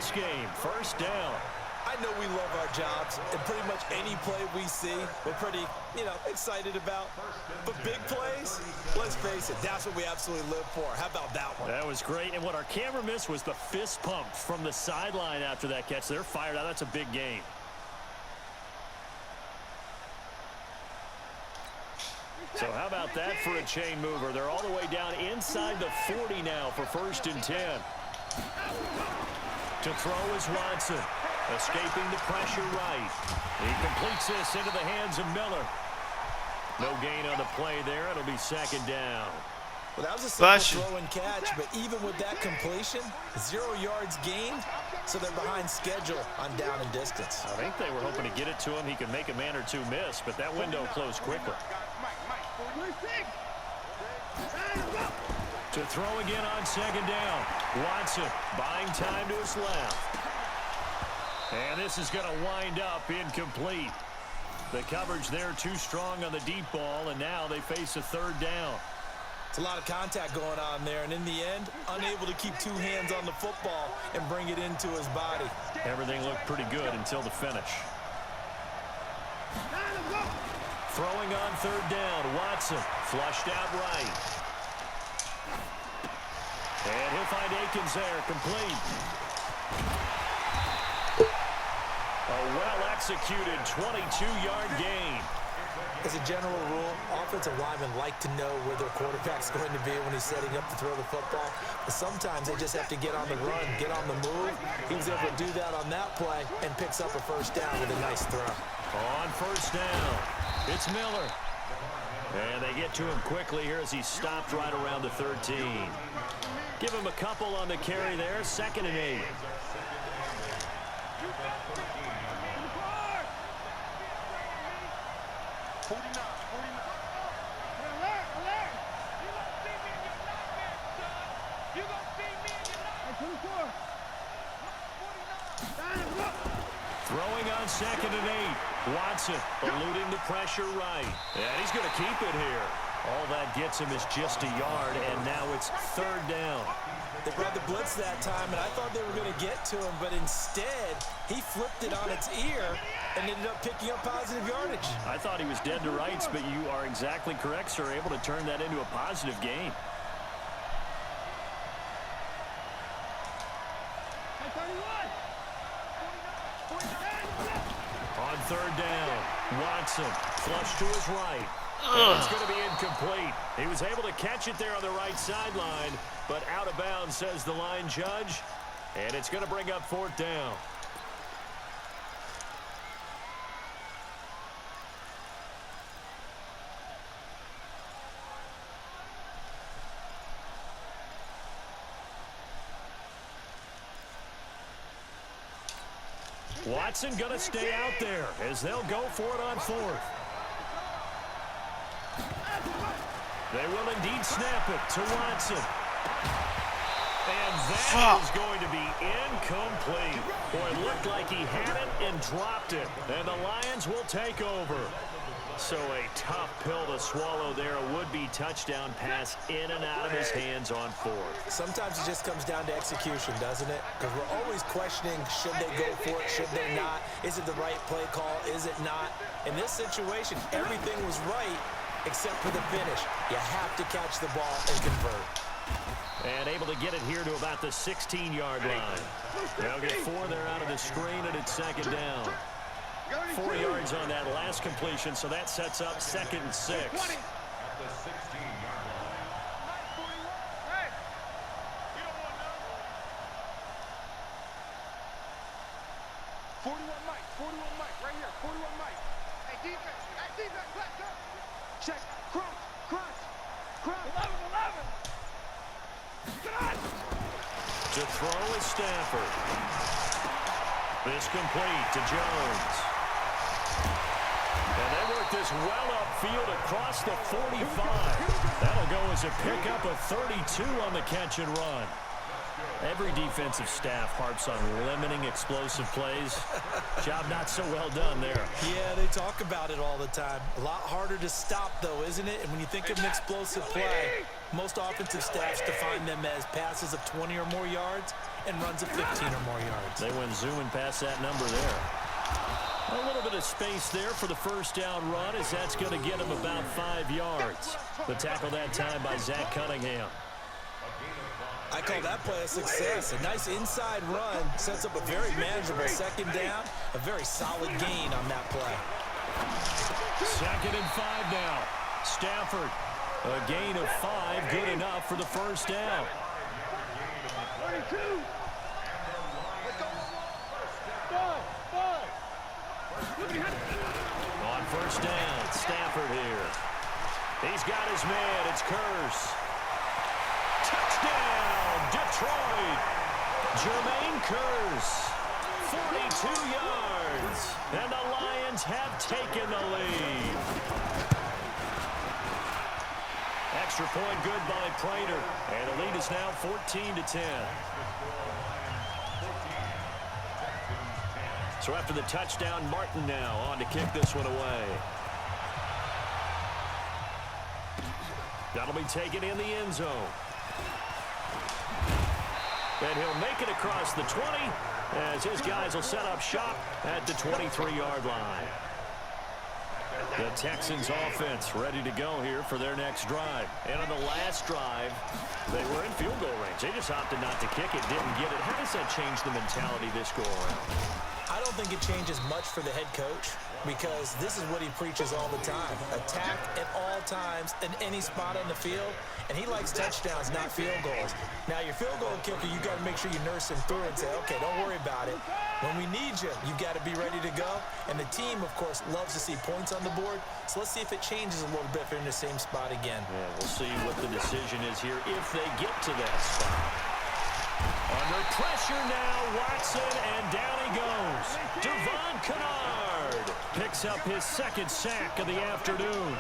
this game. First down. I know we love our jobs, and pretty much any play we see, we're pretty, excited about. But big plays, let's face it, that's what we absolutely live for. How about that one? That was great, and what our camera missed was the fist pump from the sideline after that catch. They're fired out. That's a big game. So how about that for a chain mover? They're all the way down inside the 40 now for 1st and 10. To throw is Watson. Escaping the pressure right. He completes this into the hands of Miller. No gain on the play there. It'll be 2nd down. Well, that was a simple throw and catch, but even with that completion, 0 yards gained, so they're behind schedule on down and distance. I think they were hoping to get it to him. He could make a man or two miss, but that window closed quickly. To throw again on 2nd down. Watson buying time to his left. And this is going to wind up incomplete. The coverage there too strong on the deep ball, and now they face a 3rd down. It's a lot of contact going on there, and in the end, unable to keep 2 hands on the football and bring it into his body. Everything looked pretty good until the finish. Throwing on 3rd down, Watson flushed out right. And he'll find Akins there, complete. A well-executed 22-yard gain. As a general rule, offensive linemen like to know where their quarterback's going to be when he's setting up to throw the football. But sometimes they just have to get on the run, get on the move. He was able to do that on that play and picks up a 1st down with a nice throw. On 1st down, it's Miller. And they get to him quickly here as he stopped right around the 13. Give him a couple on the carry there, 2nd and 8. Throwing on 2nd and 8. Watson eluding the pressure right. And he's going to keep it here. All that gets him is just a yard, and now it's 3rd down. They brought the blitz that time, and I thought they were going to get to him, but instead, he flipped it on its ear and ended up picking up positive yardage. I thought he was dead to rights, but you are exactly correct, sir. Able to turn that into a positive gain. On 3rd down, Watson flush to his right. It's going to be incomplete. He was able to catch it there on the right sideline, but out of bounds, says the line judge. And it's going to bring up 4th down. Watson going to stay out there as they'll go for it on 4th. They will indeed snap it to Watson. And that is going to be incomplete. Boy, it looked like he had it and dropped it. And the Lions will take over. So a tough pill to swallow there. A would-be touchdown pass in and out of his hands on 4th. Sometimes it just comes down to execution, doesn't it? Because we're always questioning, should they go for it, should they not? Is it the right play call, is it not? In this situation, everything was right except for the finish. You have to catch the ball and convert. And able to get it here to about the 16-yard line. They'll get 4 there out of the screen, and it's 2nd down. 4 yards on that last completion, so that sets up 2nd and 6. To throw is Stafford. This complete to Jones. And they work this well upfield across the 45. That'll go as a pickup of 32 on the catch and run. Every defensive staff harps on limiting explosive plays. Job not so well done there. Yeah, they talk about it all the time. A lot harder to stop, though, isn't it? And when you think of an explosive play, most offensive staffs define them as passes of 20 or more yards. and runs it 15 or more yards. They went zooming past that number there. A little bit of space there for the first down run, as that's going to get him about 5 yards. The tackle that time by Zach Cunningham. I call that play a success. A nice inside run sets up a very manageable second down. A very solid gain on that play. 2nd and 5 now. Stafford, a gain of 5, good enough for the first down. On first down, Stafford here. He's got his man. It's Curse. Touchdown, Detroit. Jermaine Curse, 42 yards. And the Lions have taken the lead. Extra point good by Prater. And the lead is now 14-10. So after the touchdown, Martin now on to kick this one away. That'll be taken in the end zone. And he'll make it across the 20 as his guys will set up shop at the 23-yard line. The Texans offense ready to go here for their next drive. And on the last drive, they were in field goal range. They just opted not to kick it, didn't get it. How does that change the mentality this go around? I don't think it changes much for the head coach, because this is what he preaches all the time. Attack at all times in any spot on the field, and he likes touchdowns, not field goals. Now, your field goal kicker, you got to make sure you nurse him through and say, okay, don't worry about it. When we need you, you got to be ready to go. And the team, of course, loves to see points on the board. So let's see if it changes a little bit if they're in the same spot again. Yeah, we'll see what the decision is here if they get to that spot. Under pressure now, Watson, and down he goes. Devon Kennard picks up his 2nd sack of the afternoon.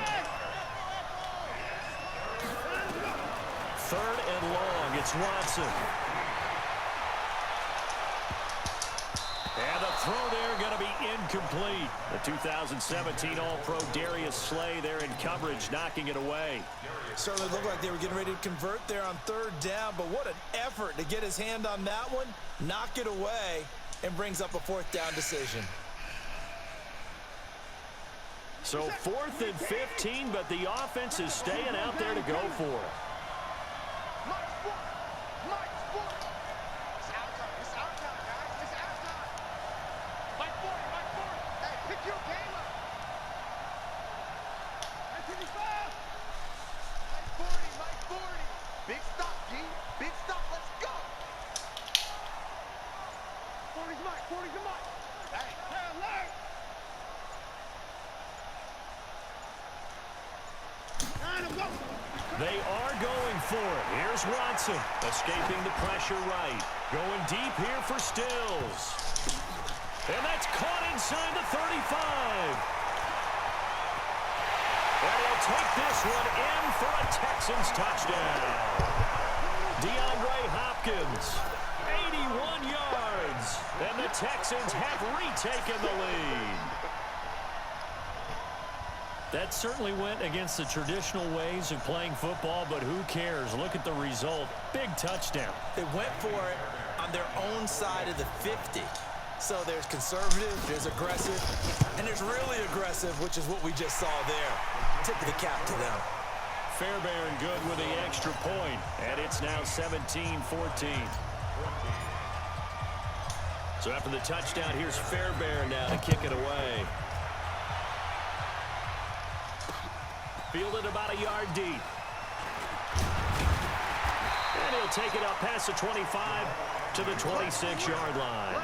3rd and long, it's Watson. And the throw there going to be incomplete. The 2017 All-Pro Darius Slay there in coverage, knocking it away. Certainly looked like they were getting ready to convert there on 3rd down, but what an effort to get his hand on that one, knock it away, and brings up a 4th down decision. So 4th and 15, but the offense is staying out there to go for it. They are going for it. Here's Watson, escaping the pressure right. Going deep here for Stills. And that's caught inside the 35. And he'll take this one in for a Texans touchdown. DeAndre Hopkins, 81 yards. And the Texans have retaken the lead. That certainly went against the traditional ways of playing football, but who cares? Look at the result. Big touchdown. They went for it on their own side of the 50. So there's conservative, there's aggressive, and there's really aggressive, which is what we just saw there. Tip of the cap to them. Fairbairn good with the extra point, and it's now 17-14. So after the touchdown, here's Fairbairn now to kick it away. Fielded about a yard deep. And he'll take it up past the 25 to the 26-yard line.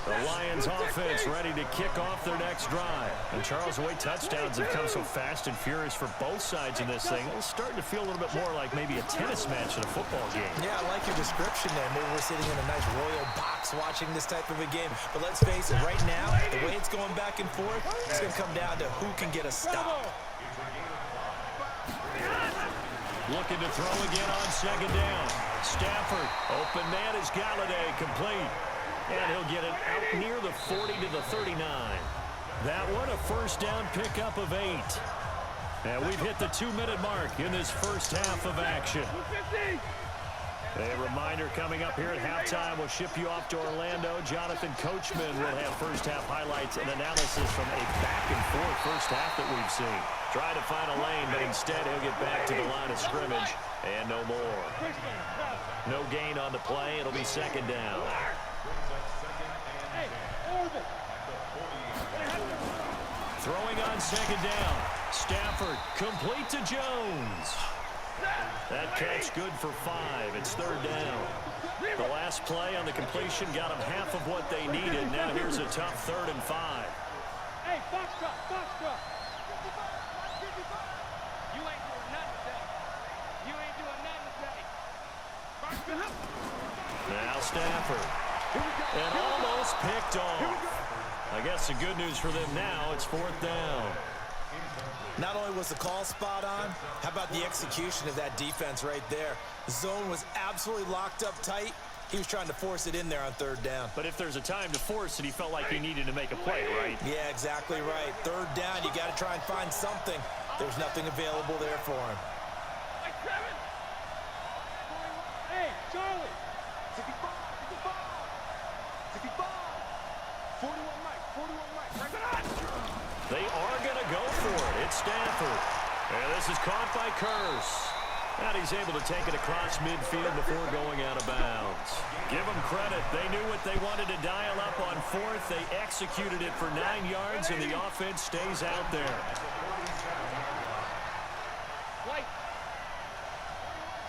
The Lions offense ready to kick off their next drive. And Charles, the way touchdowns have come so fast and furious for both sides in this thing, it's starting to feel a little bit more like maybe a tennis match in a football game. Yeah, I like your description there. Maybe we're sitting in a nice royal box watching this type of a game. But let's face it, right now, the way it's going back and forth, it's going to come down to who can get a stop. Looking to throw again on 2nd down. Stafford, open man is Galladay, complete. And he'll get it out near the 40 to the 39. That one a first down pickup of 8. And we've hit the 2-minute mark in this first half of action. A reminder coming up here at halftime, we'll ship you off to Orlando. Jonathan Coachman will have first-half highlights and analysis from a back-and-forth first half that we've seen. Trying to find a lane, but instead he'll get back to the line of scrimmage and no more. No gain on the play. It'll be second down. Throwing on second down. Stafford complete to Jones. That catch good for 5. It's third down. The last play on the completion got them half of what they needed. Now here's a tough 3rd and 5. Hey, box drop, box drop. You ain't doing nothing today. You ain't doing nothing today. Now Stafford. And almost picked off. I guess the good news for them now, it's 4th down. Not only was the call spot on, how about the execution of that defense right there? The zone was absolutely locked up tight. He was trying to force it in there on 3rd down. But if there's a time to force it, he felt like he needed to make a play, right? Yeah, exactly right. 3rd down, you got to try and find something. There's nothing available there for him. Hey, Charlie. 55, 41 Mike, 41 Mike. They are going to go for it. It's Stafford. And this is caught by Curse. And he's able to take it across midfield before going out of bounds. Give them credit. They knew what they wanted to dial up on 4th. They executed it for 9 yards, and the offense stays out there. White.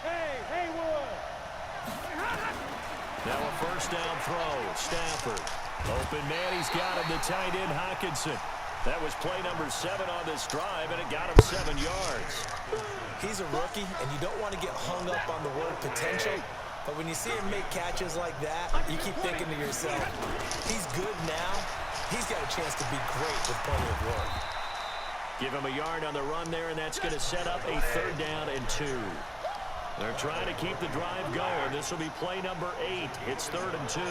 Hey, Haywood. Now a first down throw. Stafford. Open man. He's got him. The tight end, Hockenson. That was play number 7 on this drive, and it got him 7 yards. He's a rookie, and you don't want to get hung up on the word potential. But when you see him make catches like that, you keep thinking to yourself, he's good now. He's got a chance to be great with plenty of work. Give him a yard on the run there, and that's going to set up a 3rd down and 2. They're trying to keep the drive going. This will be play number 8. It's 3rd and 2.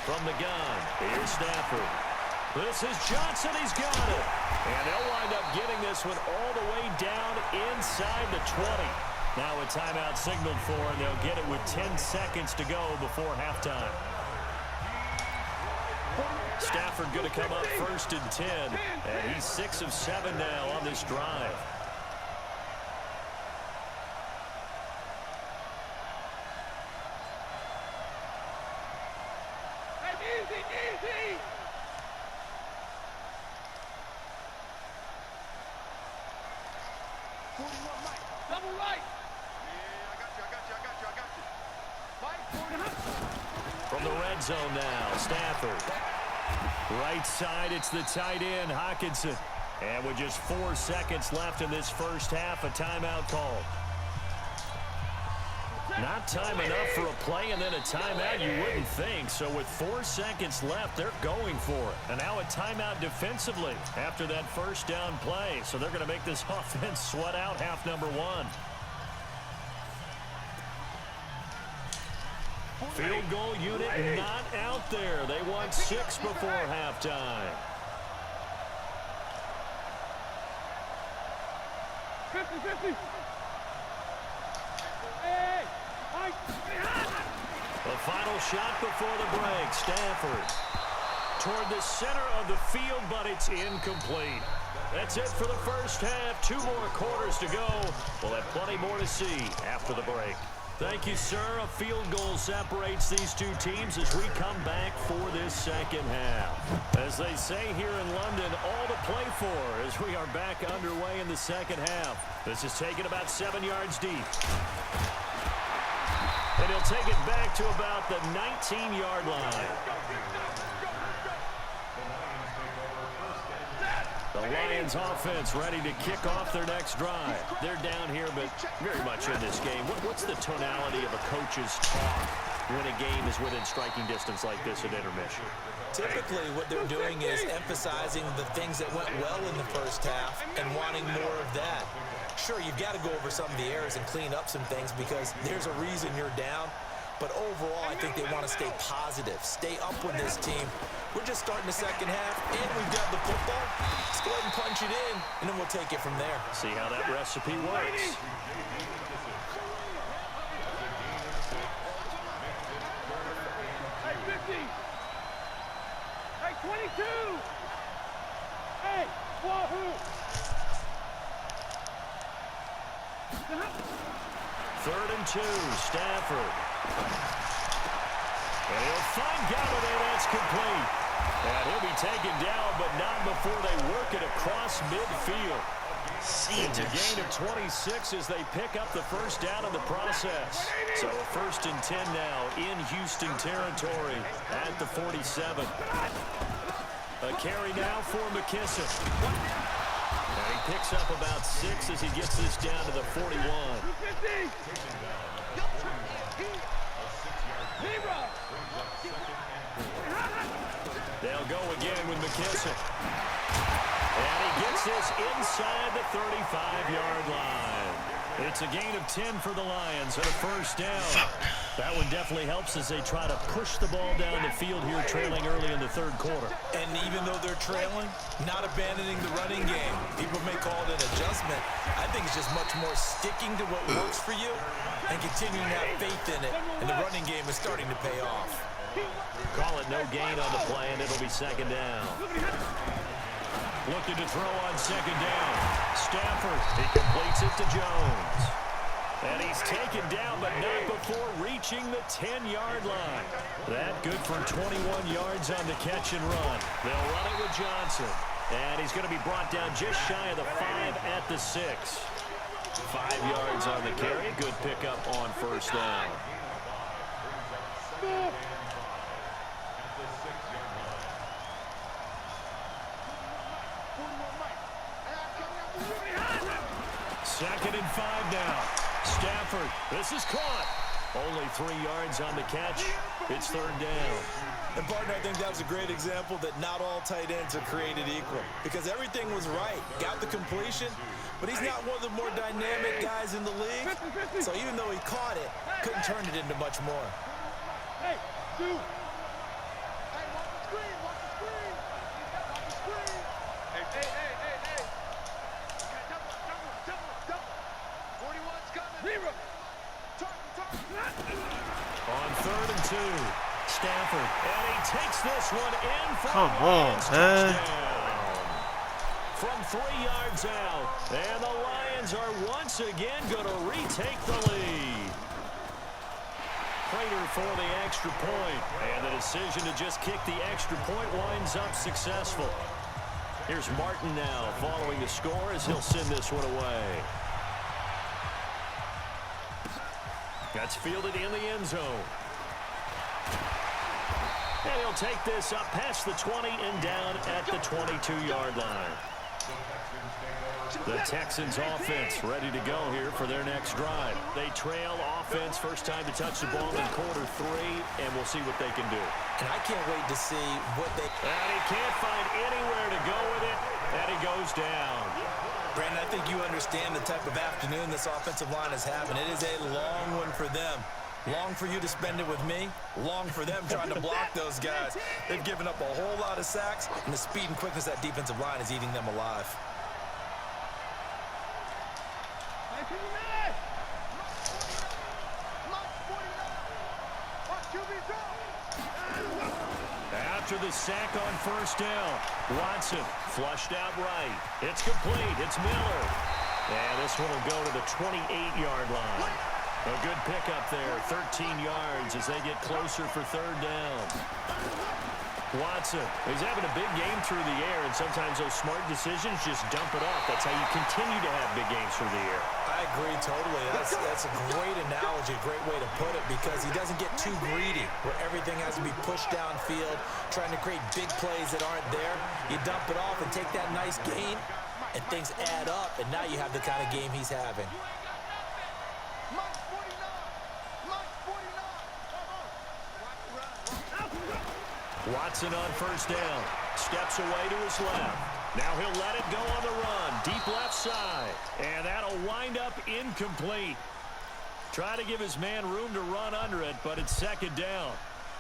From the gun, here's Stafford. This is Johnson. He's got it. And they'll wind up getting this one all the way down inside the 20. Now a timeout signaled for, and they'll get it with 10 seconds to go before halftime. Stafford going to come up 1st and 10. And he's 6 of 7 now on this drive. Easy. Double right. Yeah, I got you. From the red zone now, Stafford. Right side, it's the tight end, Hockenson. And with just 4 seconds left in this first half, a timeout call. Not time enough for a play and then a timeout, you wouldn't think. So with 4 seconds left, they're going for it. And now a timeout defensively after that first down play. So they're going to make this offense sweat out half number 1. Field goal unit not out there. They want 6 before halftime. 50-50. Hey. The final shot before the break. Stafford toward the center of the field, but it's incomplete. That's it for the first half. 2 more quarters to go. We'll have plenty more to see after the break. Thank you, sir. A field goal separates these 2 teams as we come back for this second half. As they say here in London, all to play for as we are back underway in the second half. This is taken about 7 yards deep. And he'll take it back to about the 19-yard line. The Lions offense ready to kick off their next drive. They're down here, but very much in this game. What's the tonality of a coach's talk when a game is within striking distance like this at intermission? Typically, what they're doing is emphasizing the things that went well in the first half and wanting more of that. Sure, you've got to go over some of the errors and clean up some things because there's a reason you're down. But overall, I think they want to stay positive, stay up with this team. We're just starting the second half, and we've got the football. Let's go ahead and punch it in, and then we'll take it from there. See how that recipe works. Hey, 50. Hey, 22. Hey, Wahoo. 3rd and 2, Stafford. And he'll find Galladay, that's complete. And he'll be taken down, but not before they work it across midfield. It's a gain of 26 as they pick up the first down in the process. So a 1st and 10 now in Houston territory at the 47. A carry now for McKissick. And he picks up about 6 as he gets this down to the 41. They'll go again with McKissick. And he gets this inside the 35-yard line. It's a gain of 10 for the Lions and a 1st down. That one definitely helps as they try to push the ball down the field here, trailing early in the 3rd quarter. And even though they're trailing, not abandoning the running game. People may call it an adjustment. I think it's just much more sticking to what works for you and continuing to have faith in it. And the running game is starting to pay off. Call it no gain on the play, and it'll be 2nd down. Looking to throw on 2nd down. Stafford, he completes it to Jones. And he's taken down, but not before reaching the 10-yard line. That good for 21 yards on the catch and run. They'll run it with Johnson. And he's going to be brought down just shy of the 5 at the 6. 5 yards on the carry. Good pickup on 1st down. Second and 5 now. Stafford, this is caught. Only 3 yards on the catch. It's 3rd down. And, partner, I think that was a great example that not all tight ends are created equal. Because everything was right. Got the completion, but he's not one of the more dynamic guys in the league. So even though he caught it, couldn't turn it into much more. Hey, dude. Hey, watch the screen, watch the screen. Watch the screen. Hey. Double. 41's coming. Zero. On 3rd and 2, Stafford, and he takes this one in for Come on, man. From 3 yards out, and the Lions are once again going to retake the lead. Prater for the extra point, and the decision to just kick the extra point winds up successful. Here's Martin now following the score as he'll send this one away. That's fielded in the end zone. And he'll take this up past the 20 and down at the 22-yard line. The Texans offense ready to go here for their next drive. They trail offense, first time to touch the ball in quarter 3, and we'll see what they can do. And I can't wait to see what they... And he can't find anywhere to go with it, and he goes down. Brandon, I think you understand the type of afternoon this offensive line is having. It is a long one for them. Long for you to spend it with me. Long for them trying to block those guys. They've given up a whole lot of sacks, and the speed and quickness of that defensive line is eating them alive. After the sack on 1st down, Watson flushed out right. It's complete. It's Miller. And this one will go to the 28-yard line. A good pickup there, 13 yards as they get closer for 3rd down. Watson, he's having a big game through the air, and sometimes those smart decisions just dump it off. That's how you continue to have big games through the air. I agree totally. That's a great analogy, a great way to put it, because he doesn't get too greedy where everything has to be pushed downfield, trying to create big plays that aren't there. You dump it off and take that nice gain, and things add up, and now you have the kind of game he's having. Watson on 1st down. Steps away to his left. Now he'll let it go on the run. Deep left side. And that'll wind up incomplete. Trying to give his man room to run under it, but it's second down.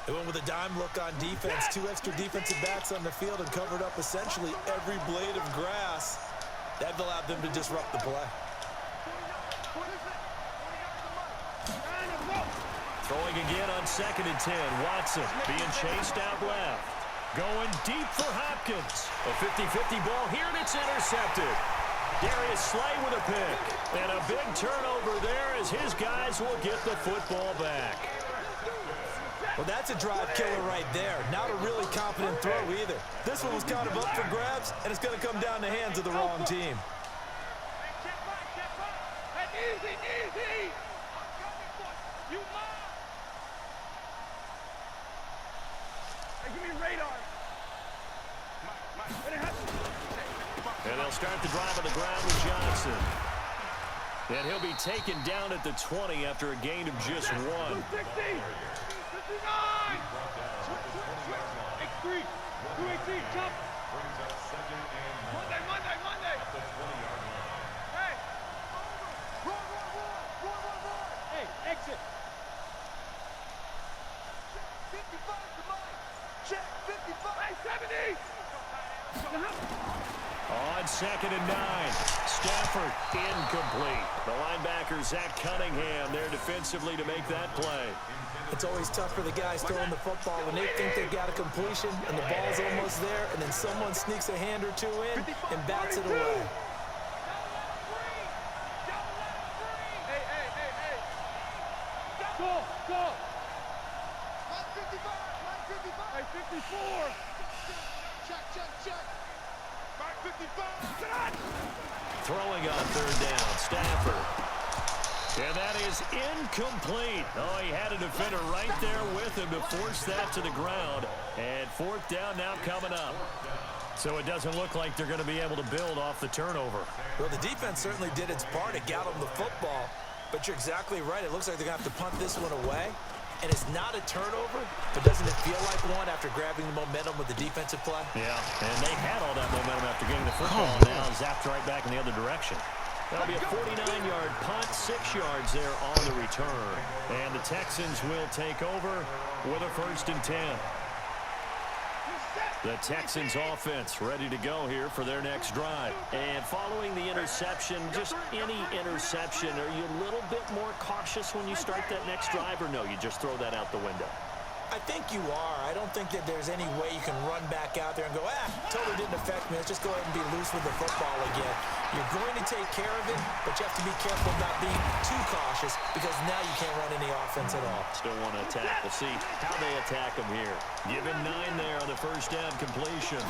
They went with a dime look on defense. 2 extra defensive backs on the field and covered up essentially every blade of grass. That allowed them to disrupt the play. Throwing again on 2nd and 10. Watson being chased out left. Going deep for Hopkins. A 50-50 ball here, and it's intercepted. Darius Slay with a pick. And a big turnover there as his guys will get the football back. Well, that's a drive killer right there. Not a really confident throw either. This one was kind of up for grabs, and it's going to come down the hands of the wrong team. Easy. You must. Hey, give me radar. And they'll start the drive on the ground with Johnson. And he'll be taken down at the 20 after a gain of just 1. 260. 59. X3. 218. Jump. Monday. Hey. Run. Hey, exit. 55 to mine. Check. 55. Hey, 70. On 2nd and 9. Stafford incomplete. The linebacker, Zach Cunningham, there defensively to make that play. It's always tough for the guys throwing the football when they think they've got a completion and the ball's almost there, and then someone sneaks a hand or two in and bats it away. Hey. Go. Line 55. Hey, 54. Check. Back 55. Throwing on 3rd down. Stafford. And that is incomplete. Oh, he had a defender right there with him to force that to the ground. And 4th down now coming up. So it doesn't look like they're going to be able to build off the turnover. Well, the defense certainly did its part. It got them the football. But you're exactly right. It looks like they're going to have to punt this one away. And it's not a turnover, but doesn't it feel like one after grabbing the momentum with the defensive play? Yeah, and they had all that momentum after getting the football. Now zapped right back in the other direction. That'll be a 49-yard punt, 6 yards there on the return. And the Texans will take over with a 1st and 10. The Texans offense ready to go here for their next drive. And following the interception, just any interception, are you a little bit more cautious when you start that next drive, or no, you just throw that out the window? I think you are. I don't think that there's any way you can run back out there and go, totally didn't affect me. Let's just go ahead and be loose with the football again. You're going to take care of it, but you have to be careful not being too cautious because now you can't run any offense at all. Still want to attack. We'll see how they attack them here. Give him 9 there on the 1st down completion.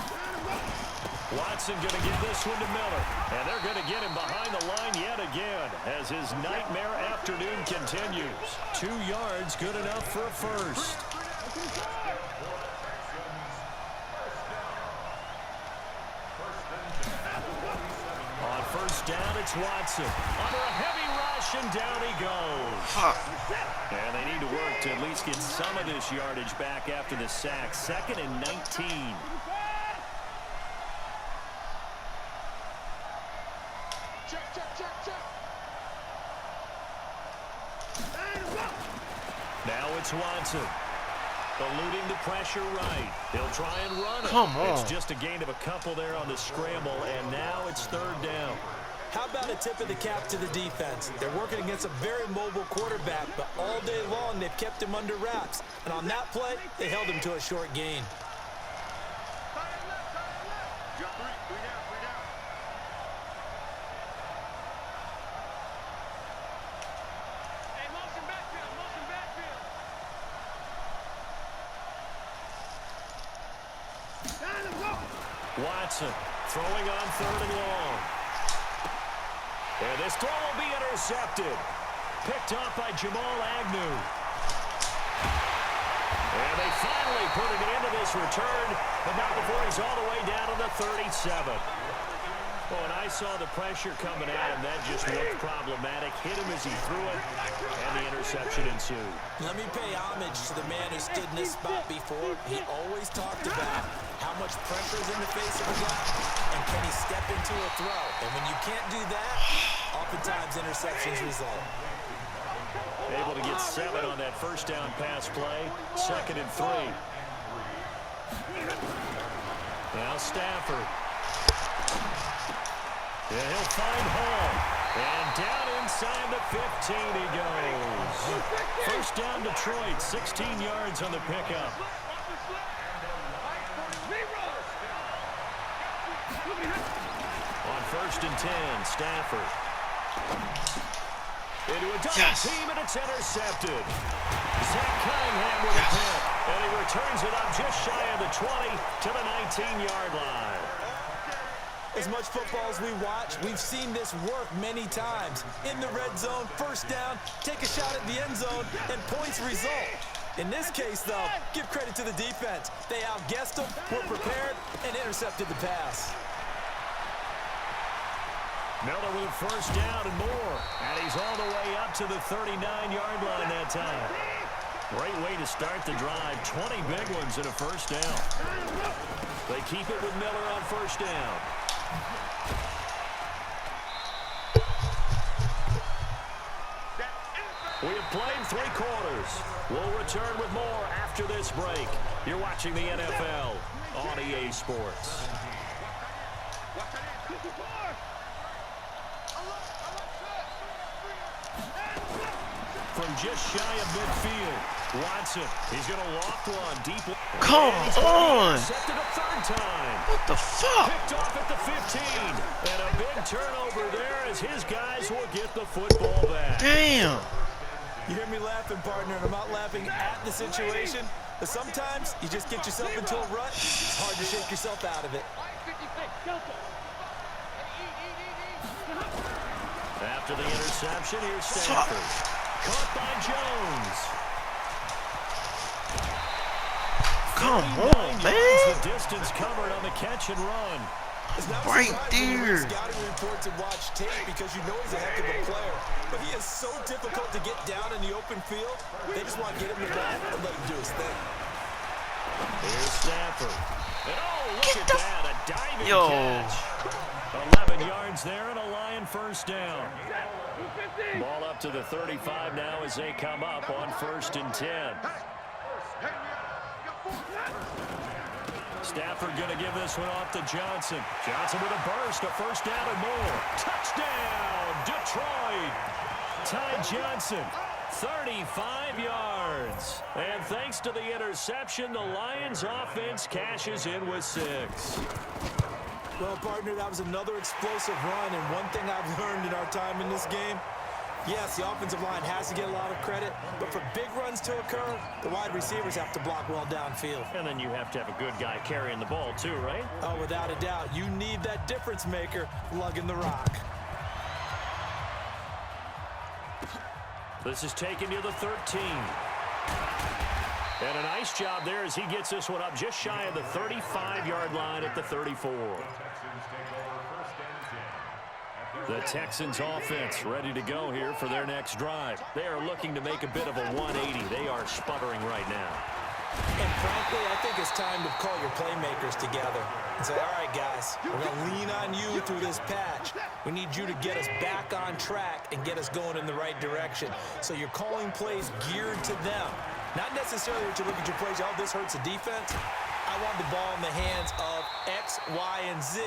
Watson going to give this one to Miller. And they're going to get him behind the line yet again as his nightmare afternoon continues. 2 yards, good enough for a 1st. On 1st down, it's Watson. Under a heavy rush, and down he goes. And they need to work to at least get some of this yardage back after the sack. 2nd and 19. Check. Now it's Watson. Eluding the pressure right. He'll try and run it. Come on. It's just a gain of a couple there on the scramble, and now it's 3rd down. How about a tip of the cap to the defense? They're working against a very mobile quarterback, but all day long they've kept him under wraps. And on that play, they held him to a short gain. Watson throwing on 3rd and long. And this throw will be intercepted. Picked off by Jamal Agnew. And they finally put it into this return, but not before he's all the way down to the 37. Well, when I saw the pressure coming at him, that just looked problematic. Hit him as he threw it, and the interception ensued. Let me pay homage to the man who stood in this spot before. He always talked about how much pressure is in the face of a guy, and can he step into a throw. And when you can't do that, oftentimes interceptions result. Able to get 7 on that first down pass play. 2nd and 3. Now Stafford. Yeah, he'll find Hall. And down inside the 15 he goes. First down Detroit, 16 yards on the pickup. On 1st and 10, Stafford. Into a double team, and it's intercepted. Zach Cunningham with a pick. And he returns it up just shy of the 20 to the 19-yard line. As much football as we watch, we've seen this work many times. In the red zone, first down, take a shot at the end zone, and points result. In this case, though, give credit to the defense. They outguessed them, were prepared, and intercepted the pass. Miller with a first down and more. And he's all the way up to the 39-yard line that time. Great way to start the drive. 20 big ones and a first down. They keep it with Miller on first down. We have played 3 quarters. We'll return with more after this break. You're watching the NFL on EA Sports. From just shy of midfield, Watson. He's going to loft one deep. Come on! Intercepted a 3rd time. What the fuck? Picked off at the 15. And a big turnover there as his guys will get the football back. Damn! You hear me laughing, partner, and I'm not laughing at the situation, but sometimes you just get yourself into a rut. It's hard to shake yourself out of it. After the interception, here's Stafford. Caught by Jones. Come on, man. The distance covered on the catch and run. It's not Right surprising when you there. read scouting reports and watch tape because you know he's a heck of a player. But he is so difficult to get down in the open field. They just want to get him the ball and let him do his thing. Here's Stafford. And oh, look at that. A diving Yo. catch. 11 yards there and a Lion first down. Ball up to the 35 now as they come up on 1st and 10. Stafford going to give this one off to Johnson. Johnson with a burst, a first down and more. Touchdown, Detroit. Ty Johnson, 35 yards. And thanks to the interception, the Lions offense cashes in with 6. Well, partner, that was another explosive run, and one thing I've learned in our time in this game, yes, the offensive line has to get a lot of credit, but for big runs to occur, the wide receivers have to block well downfield. And then you have to have a good guy carrying the ball too, right? Oh, without a doubt. You need that difference maker lugging the rock. This is taken near the 13. And a nice job there as he gets this one up just shy of the 35-yard line at the 34. The Texans offense ready to go here for their next drive. They are looking to make a bit of a 180. They are sputtering right now. And frankly, I think it's time to call your playmakers together and say, all right, guys, we're going to lean on you through this patch. We need you to get us back on track and get us going in the right direction. So you're calling plays geared to them. Not necessarily that you look at your plays, oh, this hurts the defense. I want the ball in the hands of X, Y, and Z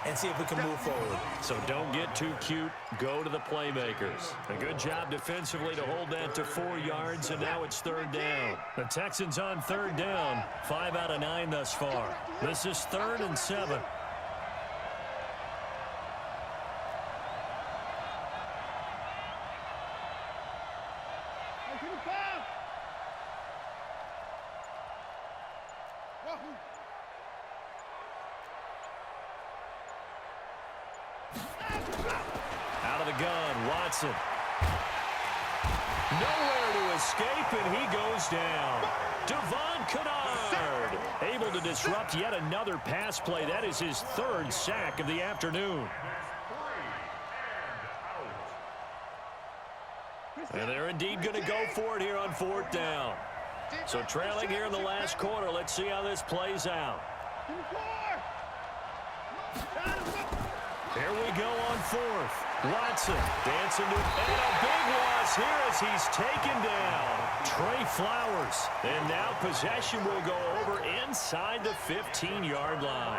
and see if we can move forward. So don't get too cute. Go to the playmakers. A good job defensively to hold that to 4 yards, and now it's 3rd down. The Texans on 3rd down. 5 out of 9 thus far. This is 3rd and 7. Out of the gun, Watson. Nowhere to escape, and he goes down. Devon Kennard able to disrupt yet another pass play. That is his 3rd sack of the afternoon. And they're indeed going to go for it here on 4th down. So trailing here in the last quarter. Let's see how this plays out. Here we go on fourth. Watson dancing to, and a big loss here as he's taken down. Trey Flowers. And now possession will go over inside the 15-yard line.